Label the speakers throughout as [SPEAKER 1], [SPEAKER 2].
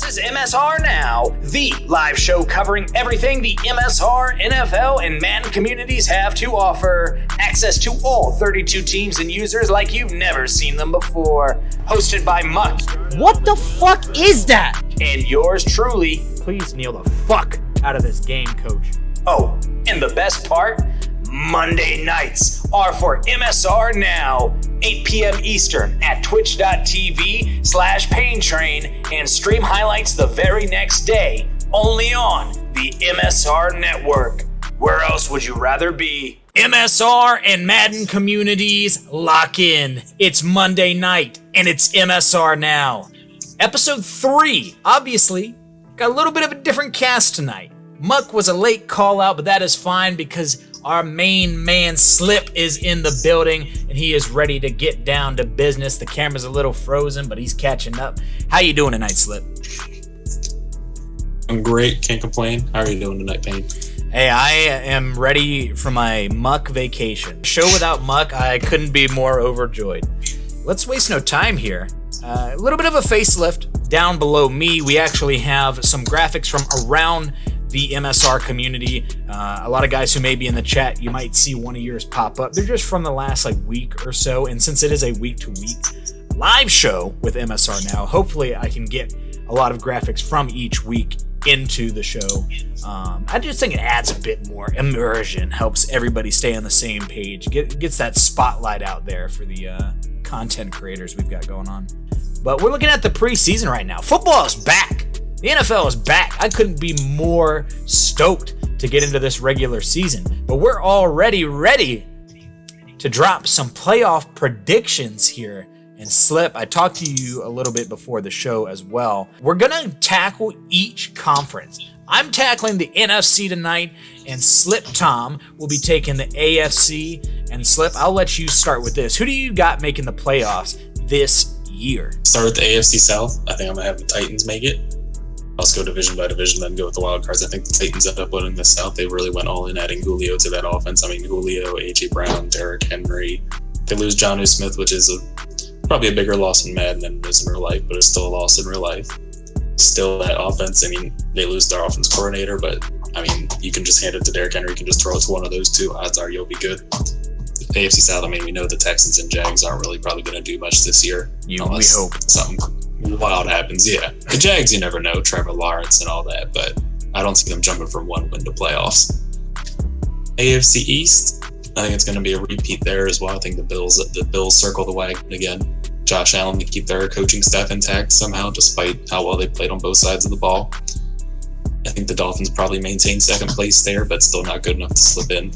[SPEAKER 1] is MSR Now, the live show covering everything the MSR, NFL, and Madden communities have to offer. Access to all 32 teams and users like you've never seen them before. Hosted by Muck.
[SPEAKER 2] What the fuck is that?
[SPEAKER 1] And yours truly.
[SPEAKER 2] Please kneel the fuck out of this game, coach.
[SPEAKER 1] Oh, and the best part? Monday nights are for MSR Now, 8 p.m. Eastern at twitch.tv/PainTrain, and stream highlights the very next day, only on the MSR Network. Where else would you rather be? MSR and Madden communities lock in. It's Monday night, and it's MSR Now. Episode 3, obviously, got a little bit of a different cast tonight. Muck was a late call out, but that is fine because our main man Slip is in the building and he is ready to get down to business. The camera's a little frozen, but he's catching up. How you doing tonight, Slip?
[SPEAKER 3] I'm great, can't complain. How are you doing tonight, Payne?
[SPEAKER 1] Hey, I am ready for my Muck vacation. Show without Muck, I couldn't be more overjoyed. Let's waste no time here. A little bit of a facelift. Down below me, we actually have some graphics from around the MSR community. A lot of guys who may be in the chat, you might see one of yours pop up. They're just from the last week or so, and since it is a week-to-week live show with MSR Now, hopefully I can get a lot of graphics from each week into the show. I just think it adds a bit more immersion, helps everybody stay on the same page, gets that spotlight out there for the content creators we've got going on. But we're looking at the preseason right now. Football is back. The NFL is back. I couldn't be more stoked to get into this regular season. But we're already ready to drop some playoff predictions here. And Slip, I talked to you a little bit before the show as well. We're going to tackle each conference. I'm tackling the NFC tonight, and Slip Tom will be taking the AFC. And Slip, I'll let you start with this. Who do you got making the playoffs this year?
[SPEAKER 3] Start with the AFC South. I think I'm going to have the Titans make it. Let's go division by division, then go with the wild cards. I think the Titans end up winning the South. They really went all in adding Julio to that offense. I mean, Julio, A.J. Brown, Derrick Henry. They lose Jonnu Smith, which is probably a bigger loss in Madden than it is in real life, but it's still a loss in real life. Still, that offense, I mean, they lose their offense coordinator, but, I mean, you can just hand it to Derrick Henry. You can just throw it to one of those two. Odds are you'll be good. The AFC South, I mean, we know the Texans and Jags aren't really probably going to do much this year.
[SPEAKER 1] We hope.
[SPEAKER 3] Something wild happens, yeah. The Jags, you never know, Trevor Lawrence and all that, but I don't see them jumping from one win to playoffs. AFC East, I think it's going to be a repeat there as well. I think the Bills circle the wagon again. Josh Allen to keep their coaching staff intact somehow, despite how well they played on both sides of the ball. I think the Dolphins probably maintain second place there, but still not good enough to slip in.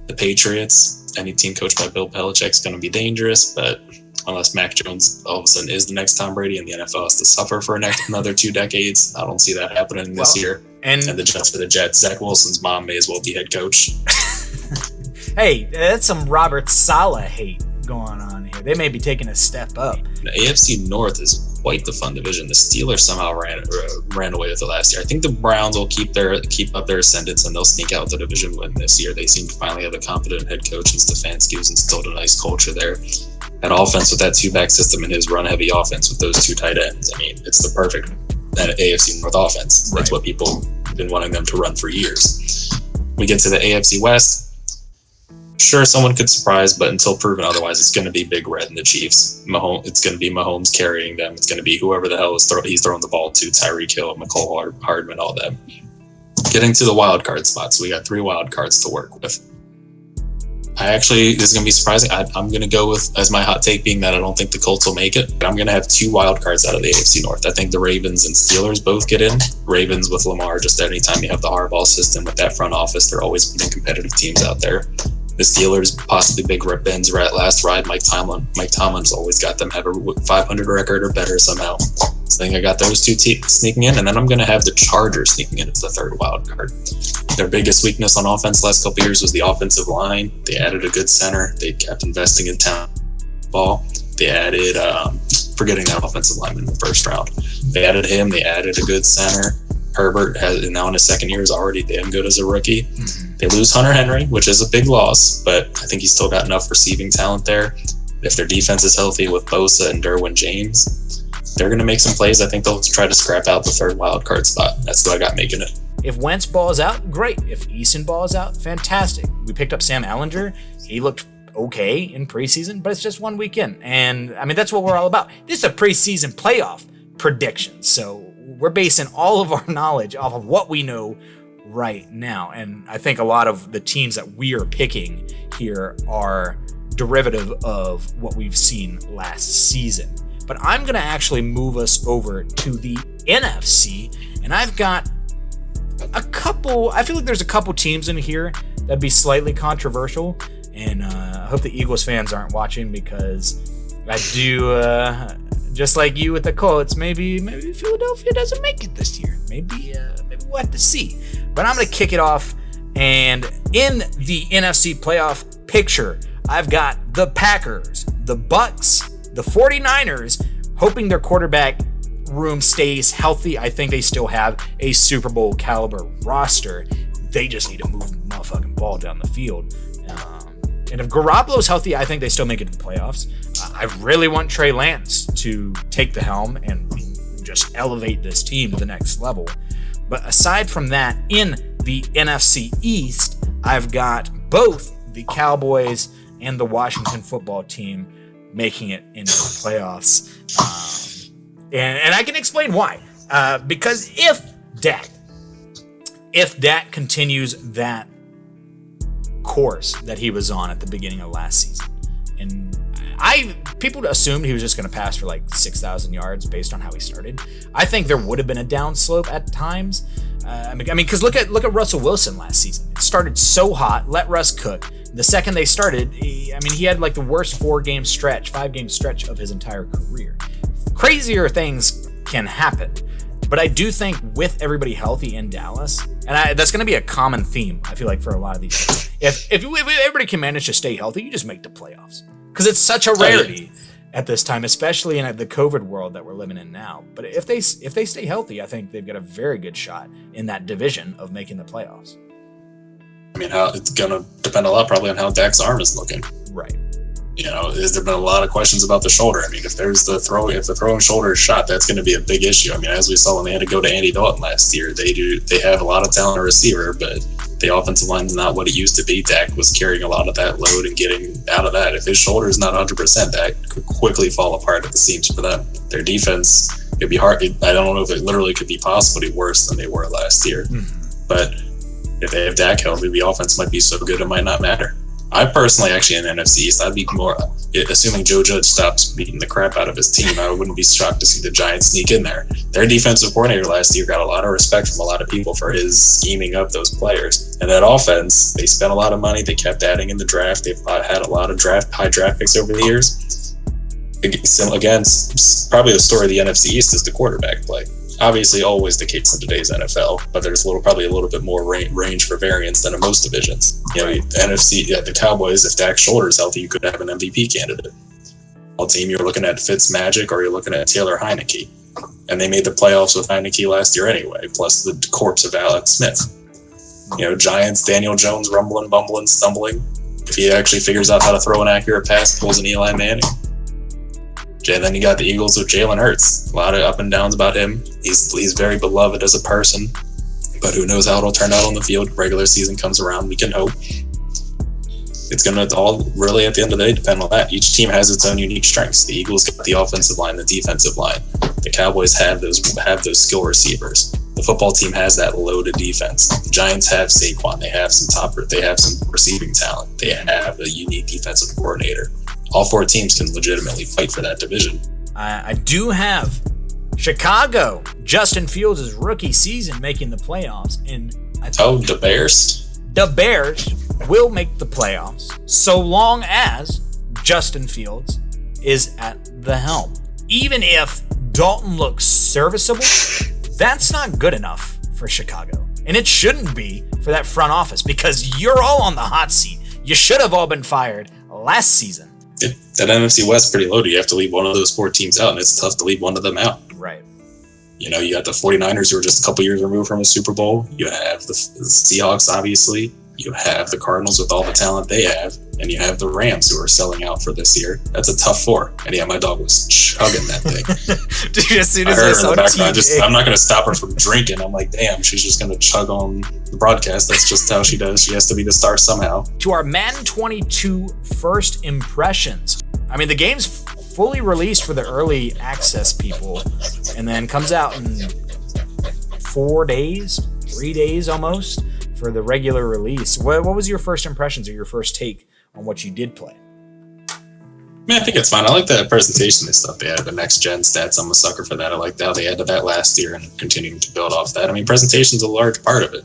[SPEAKER 3] The Patriots, any team coached by Bill Belichick's going to be dangerous, but unless Mac Jones all of a sudden is the next Tom Brady and the NFL has to suffer for another 2 decades. I don't see that happening this year. And the Jets for the Jets. Zach Wilson's mom may as well be head coach.
[SPEAKER 1] Hey, that's some Robert Saleh hate going on here. They may be taking a step up.
[SPEAKER 3] The AFC North is quite the fun division. The Steelers somehow ran away with it last year. I think the Browns will keep up their ascendance and they'll sneak out the division win this year. They seem to finally have a competent head coach in Stefanski who's instilled a nice culture there. That offense with that 2-back system and his run-heavy offense with those 2 tight ends, I mean, it's the perfect AFC North offense. That's what people have been wanting them to run for years. We get to the AFC West. Sure, someone could surprise, but until proven otherwise, it's going to be Big Red and the Chiefs. It's going to be Mahomes carrying them. It's going to be whoever the hell he's throwing the ball to, Tyreek Hill, McCole Hardman, all them. Getting to the wild card spots, we got 3 wild cards to work with. This is going to be surprising. I'm going to go with, as my hot take being that I don't think the Colts will make it. I'm going to have 2 wild cards out of the AFC North. I think the Ravens and Steelers both get in. Ravens with Lamar, just anytime you have the Harbaugh system with that front office, they're always putting competitive teams out there. The Steelers, possibly Big Ben's last ride, Mike Tomlin. Mike Tomlin's always got them have a 500 record or better somehow. So I think I got those 2 sneaking in, and then I'm going to have the Chargers sneaking in as the 3rd wild card. Their biggest weakness on offense last couple years was the offensive line. They added a good center. They kept investing in talent ball. They added, forgetting that offensive lineman in the first round. They added him. They added a good center. Herbert has now in his second year is already damn good as a rookie. Mm-hmm. They lose Hunter Henry, which is a big loss, but I think he's still got enough receiving talent there. If their defense is healthy with Bosa and Derwin James, they're going to make some plays. I think they'll try to scrap out the third wild card spot. That's what I got making it.
[SPEAKER 1] If Wentz balls out, great. If Eason balls out, fantastic. We picked up Sam Ehlinger. He looked okay in preseason, but it's just 1 week in. And, I mean, that's what we're all about. This is a preseason playoff prediction. So we're basing all of our knowledge off of what we know right now. And I think a lot of the teams that we are picking here are derivative of what we've seen last season. But I'm going to actually move us over to the NFC, and I've got I feel like there's a couple teams in here that'd be slightly controversial, and I hope the Eagles fans aren't watching, because I do, just like you with the Colts, maybe Philadelphia doesn't make it this year. Maybe we'll have to see. But I'm going to kick it off, and in the NFC playoff picture, I've got the Packers, the Bucks, the 49ers, hoping their quarterback room stays healthy. I think they still have a Super Bowl caliber roster. They just need to move the motherfucking ball down the field. And if Garoppolo's healthy, I think they still make it to the playoffs. I really want Trey Lance to take the helm and just elevate this team to the next level. But aside from that, in the NFC East, I've got both the Cowboys and the Washington football team making it into the playoffs. And I can explain why. Because if Dak continues that course that he was on at the beginning of last season, and people assumed he was just going to pass for like 6,000 yards based on how he started. I think there would have been a downslope at times. I mean, because look at Russell Wilson last season. It started so hot, let Russ cook. The second they started, he had like the worst 5-game stretch of his entire career. Crazier things can happen, but I do think with everybody healthy in Dallas, and that's going to be a common theme, I feel like, for a lot of these people. If everybody can manage to stay healthy, you just make the playoffs, because it's such a rarity at this time, especially in the COVID world that we're living in now. But if they stay healthy, I think they've got a very good shot in that division of making the playoffs.
[SPEAKER 3] I mean, it's going to depend a lot probably on how Dak's arm is looking.
[SPEAKER 1] Right.
[SPEAKER 3] Has there been a lot of questions about the shoulder? I mean, if the throwing shoulder is shot, that's going to be a big issue. I mean, as we saw when they had to go to Andy Dalton last year, they have a lot of talent at receiver, but the offensive line is not what it used to be. Dak was carrying a lot of that load and getting out of that. If his shoulder is not 100%, that could quickly fall apart at the seams for them. Their defense could be hard. I don't know if it literally could be possibly worse than they were last year. But if they have Dak healthy, the offense might be so good it might not matter. I personally, actually, in NFC East, I'd be more, assuming Joe Judge stops beating the crap out of his team, I wouldn't be shocked to see the Giants sneak in there. Their defensive coordinator last year got a lot of respect from a lot of people for his scheming up those players. And that offense, they spent a lot of money. They kept adding in the draft. They've had a lot of high draft picks over the years. Again, probably the story of the NFC East is the quarterback play. Obviously, always the case in today's NFL, but there's probably a little bit more range for variance than in most divisions. The Cowboys, if Dak's shoulder is healthy, you could have an MVP candidate. All team, you're looking at Fitzmagic or you're looking at Taylor Heineke, and they made the playoffs with Heineke last year anyway. Plus the corpse of Alex Smith. Giants, Daniel Jones, rumbling, bumbling, stumbling. If he actually figures out how to throw an accurate pass, pulls an Eli Manning. And then you got the Eagles with Jalen Hurts. A lot of up and downs about him. He's very beloved as a person, but who knows how it'll turn out on the field. Regular season comes around, we can hope. It's going to all really, at the end of the day, depend on that. Each team has its own unique strengths. The Eagles got the offensive line, the defensive line. The Cowboys have those skill receivers. The football team has that loaded defense. The Giants have Saquon. They have some receiving talent. They have a unique defensive coordinator. All four teams can legitimately fight for that division.
[SPEAKER 1] I do have Chicago, Justin Fields' rookie season, making the playoffs. And
[SPEAKER 3] the Bears?
[SPEAKER 1] The Bears will make the playoffs so long as Justin Fields is at the helm. Even if Dalton looks serviceable, that's not good enough for Chicago. And it shouldn't be for that front office, because you're all on the hot seat. You should have all been fired last season.
[SPEAKER 3] That NFC West is pretty loaded. You have to leave one of those four teams out, and it's tough to leave one of them out.
[SPEAKER 1] Right.
[SPEAKER 3] You got the 49ers, who are just a couple years removed from a Super Bowl. You have the Seahawks, obviously. You have the Cardinals with all the talent they have. and you have the Rams who are selling out for this year. That's a tough 4. And yeah, my dog was chugging that thing.
[SPEAKER 1] Dude, as soon
[SPEAKER 3] I
[SPEAKER 1] as
[SPEAKER 3] heard
[SPEAKER 1] I
[SPEAKER 3] her
[SPEAKER 1] saw
[SPEAKER 3] in the background.
[SPEAKER 1] TJ,
[SPEAKER 3] I'm not going to stop her from drinking. I'm like, damn, she's just going to chug on the broadcast. That's just how she does. She has to be the star somehow.
[SPEAKER 1] to our Madden 22 first impressions. I mean, the game's fully released for the early access people, and then comes out in 4 days, 3 days almost, for the regular release. What was your first impressions or your first take on what you did play?
[SPEAKER 3] I mean, I think it's fine. I like that presentation and stuff they had, the next gen stats. I'm a sucker for that. I like how they added that last year and continuing to build off that. I mean, presentation's a large part of it.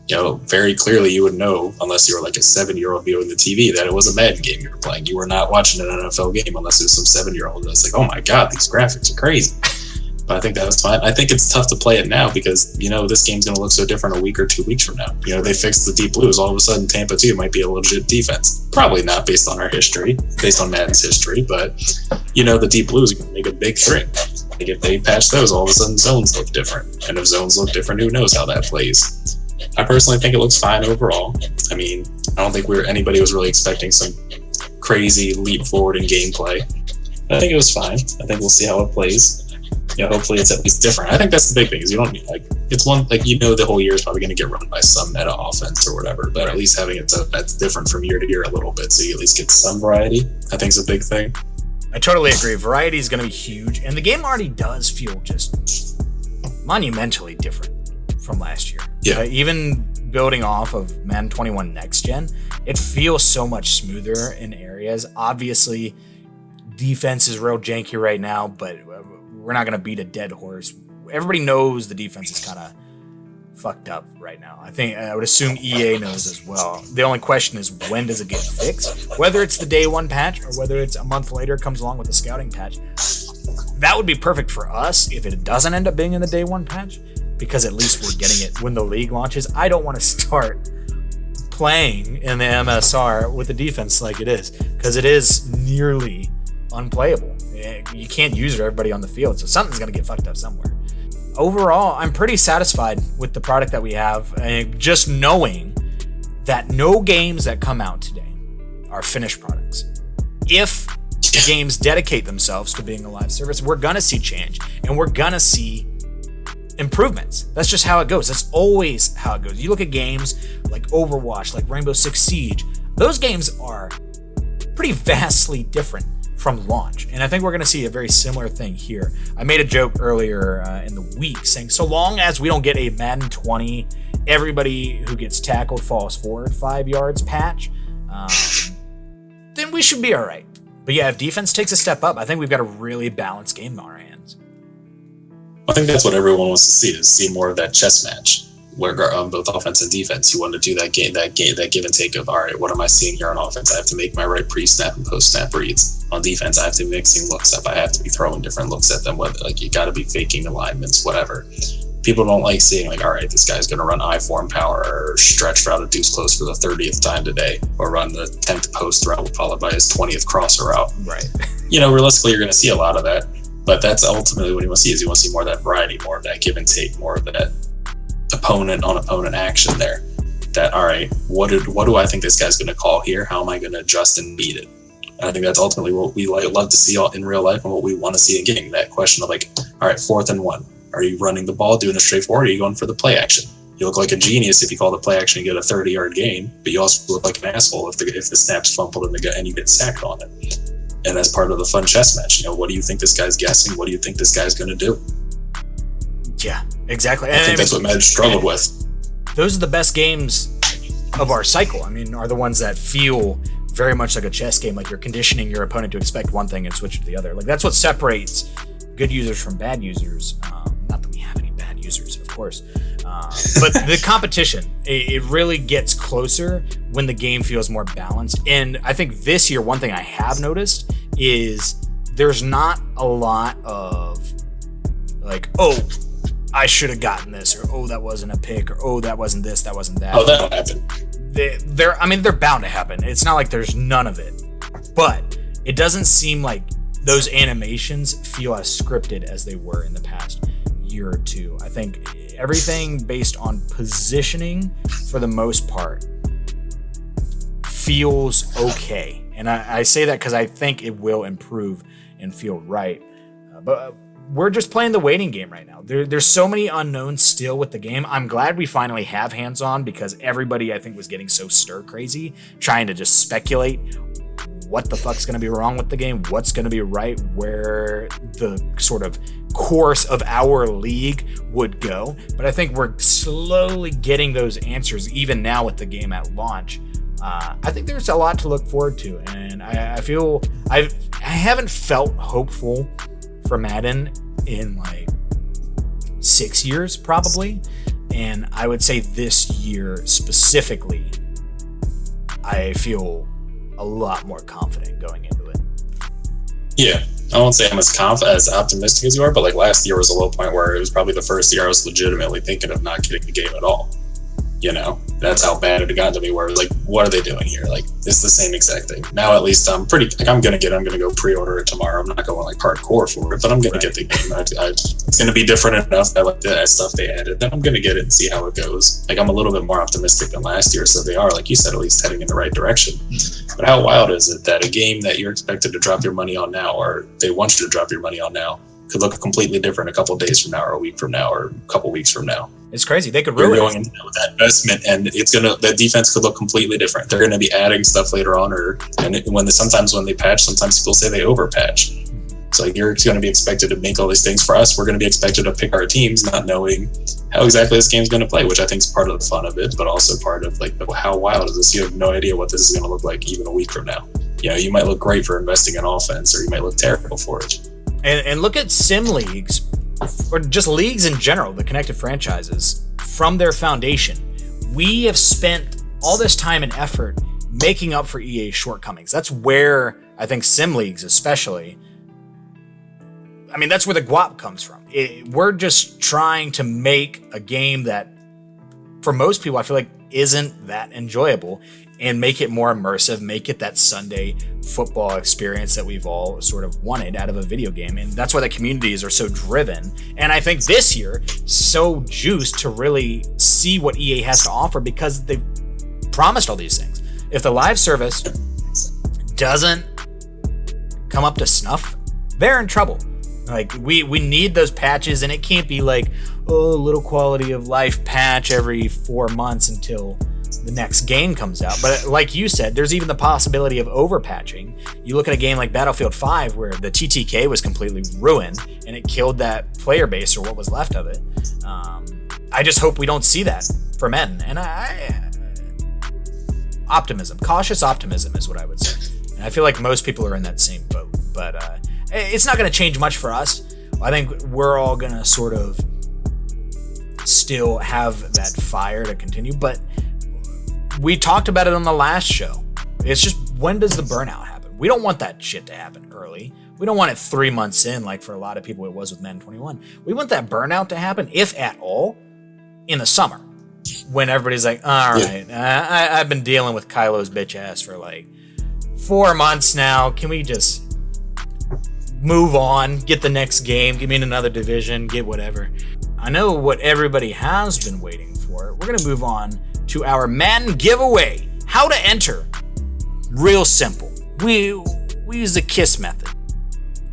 [SPEAKER 3] You know, very clearly you would know, unless you were like a 7-year-old viewing the TV, that it was a Madden game you were playing. You were not watching an NFL game unless it was some 7-year-old that's like, oh my God, these graphics are crazy. But I think that was fine. I think it's tough to play it now because, you know, this game's going to look so different a week or 2 weeks from now. You know, they fixed the Deep Blues. All of a sudden, Tampa 2 might be a legit defense. Probably not based on our history, based on Madden's history, but, you know, the Deep Blues are going to make a big thing. Like if they patch those, all of a sudden zones look different. And if zones look different, who knows how that plays. I personally think it looks fine overall. I mean, I don't think anybody was really expecting some crazy leap forward in gameplay. I think it was fine. I think we'll see how it plays. Yeah, hopefully it's at least different. I think that's the big thing is you don't need it's one you know the whole year is probably going to get run by some meta offense or whatever, but at least having it that's different from year to year a little bit, so you at least get some variety. I think is a big thing.
[SPEAKER 1] I totally agree. Variety is going to be huge, and the game already does feel just monumentally different from last year.
[SPEAKER 3] Yeah.
[SPEAKER 1] Even building off of Madden 21 Next Gen, it feels so much smoother in areas. Obviously, defense is real janky right now, but we're not going to beat a dead horse. Everybody knows the defense is kind of fucked up right now. I would assume EA knows as well. The only question is, when does it get fixed? Whether it's the day one patch or whether it's a month later comes along with the scouting patch. That would be perfect for us if it doesn't end up being in the day one patch, because at least we're getting it when the league launches. I don't want to start playing in the MSR with the defense like it is, because it is nearly unplayable. You can't use everybody on the field, so something's going to get fucked up somewhere. Overall, I'm pretty satisfied with the product that we have, just knowing that no games that come out today are finished products. If games dedicate themselves to being a live service, we're going to see change, and we're going to see improvements. That's just how it goes. That's always how it goes. You look at games like Overwatch, like Rainbow Six Siege, those games are pretty vastly different from launch, and I think we're going to see a very similar thing here. I made a joke earlier in the week saying, so long as we don't get a Madden 20 everybody who gets tackled falls forward 5 yards patch, then we should be all right. But yeah, if defense takes a step up, I think we've got a really balanced game on our hands.
[SPEAKER 3] I think that's what everyone wants to see, is see more of that chess match where on both offense and defense, you want to do that give and take of, all right, what am I seeing here on offense? I have to make my right pre-snap and post-snap reads. On defense, I have to be mixing looks up. I have to be throwing different looks at them. Whether you got to be faking alignments, whatever. People don't like seeing all right, this guy's going to run I-form power or stretch route of deuce close for the 30th time today, or run the 10th post route followed by his 20th crosser route.
[SPEAKER 1] Right.
[SPEAKER 3] Realistically, you're going to see a lot of that, but that's ultimately what you want to see. Is you want to see more of that variety, more of that give and take, more of that opponent on opponent action there. That, all right, what do I think this guy's going to call here? How am I going to adjust and beat it? And I think that's ultimately what we love to see in real life and what we want to see in game. That question of all right, 4th and 1. Are you running the ball, doing a straightforward, or are you going for the play action? You look like a genius if you call the play action and get a 30-yard gain, but you also look like an asshole if the snap's fumbled and you get sacked on it. And that's part of the fun chess match. What do you think this guy's guessing? What do you think this guy's going to do?
[SPEAKER 1] Yeah, exactly.
[SPEAKER 3] I think that's what Madden struggled with.
[SPEAKER 1] Those are the best games of our cycle. Are the ones that feel very much like a chess game, like you're conditioning your opponent to expect one thing and switch it to the other. Like that's what separates good users from bad users. Not that we have any bad users, of course. But the competition, it really gets closer when the game feels more balanced. And I think this year, one thing I have noticed is there's not a lot of I should have gotten this, or oh, that wasn't a pick, or oh, that wasn't this, that wasn't that.
[SPEAKER 3] Oh, that'll happen.
[SPEAKER 1] They're bound to happen. It's not like there's none of it, but it doesn't seem like those animations feel as scripted as they were in the past year or two. I think everything based on positioning, for the most part, feels okay. And I say that because I think it will improve and feel right. But we're just playing the waiting game right now. There's so many unknowns still with the game. I'm glad we finally have hands-on, because everybody, I think, was getting so stir crazy trying to just speculate what the fuck's going to be wrong with the game, what's going to be right, where the sort of course of our league would go. But I think we're slowly getting those answers even now with the game at launch. I think there's a lot to look forward to, and I feel I haven't felt hopeful for Madden in like 6 years probably, and I would say this year specifically I feel a lot more confident going into it.
[SPEAKER 3] Yeah, I won't say I'm as optimistic as you are, but like last year was a low point where it was probably the first year I was legitimately thinking of not getting the game at all. You know, that's how bad it had gotten to me, where like, what are they doing here? Like, it's the same exact thing. Now at least I'm gonna go pre-order it tomorrow. I'm not going like hardcore for it, but I'm gonna get the game. It's gonna be different enough. I like the stuff they added. Then I'm gonna get it and see how it goes. Like, I'm a little bit more optimistic than last year, so they are, like you said, at least heading in the right direction. But how wild is it that a game that you're expected to drop your money on now, or they want you to drop your money on now, could look completely different a couple of days from now, or a week from now, or a couple weeks from now?
[SPEAKER 1] It's crazy. They could ruin
[SPEAKER 3] You're going into that investment, and that defense could look completely different. They're gonna be adding stuff later on, sometimes when they patch, sometimes people say they overpatch. So you're gonna be expected to make all these things. For us, we're gonna be expected to pick our teams, not knowing how exactly this game's gonna play, which I think is part of the fun of it, but also part of like how wild is this? You have no idea what this is gonna look like even a week from now. You know, you might look great for investing in offense, or you might look terrible for it.
[SPEAKER 1] And look at sim leagues, or just leagues in general, the connected franchises, from their foundation. We have spent all this time and effort making up for EA's shortcomings. That's where I think sim leagues especially, I mean, that's where the guap comes from. We're just trying to make a game that, for most people, I feel like isn't that enjoyable, and make it more immersive, make it that Sunday football experience that we've all sort of wanted out of a video game. And that's why the communities are so driven. And I think this year, so juiced to really see what EA has to offer, because they've promised all these things. If the live service doesn't come up to snuff, they're in trouble. Like, we need those patches, and it can't be like, oh, a little quality of life patch every 4 months until the next game comes out. But like you said, there's even the possibility of overpatching. You look at a game like Battlefield 5, where the TTK was completely ruined and it killed that player base, or what was left of it. I just hope we don't see that for Madden. And cautious optimism is what I would say. And I feel like most people are in that same boat. But it's not going to change much for us. I think we're all going to sort of still have that fire to continue. But we talked about it on the last show. It's just, when does the burnout happen? We don't want that shit to happen early. We don't want it 3 months in, like for a lot of people it was with Madden 21. We want that burnout to happen, if at all, in the summer, when everybody's like, all right, I've been dealing with Kylo's bitch ass for like 4 months now. Can we just move on, get the next game, give me another division, get whatever? I know what everybody has been waiting for. We're going to move on to our Madden giveaway. How to enter. Real simple. We use the KISS method.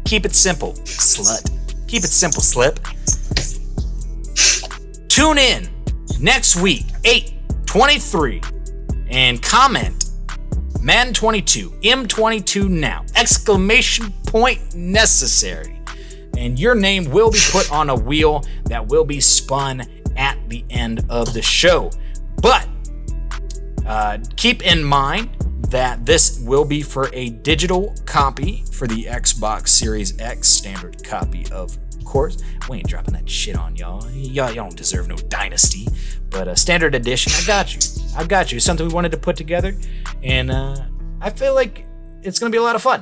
[SPEAKER 1] Keep it simple, slut. Keep it simple, slip. Tune in next week, 8/23, and comment Madden 22, M22 now, exclamation point necessary. And your name will be put on a wheel that will be spun at the end of the show. But keep in mind that this will be for a digital copy for the Xbox Series X, standard copy, of course. We ain't dropping that shit on y'all. Y'all don't deserve no dynasty. But a standard edition, I got you. Something we wanted to put together, and I feel like it's gonna be a lot of fun.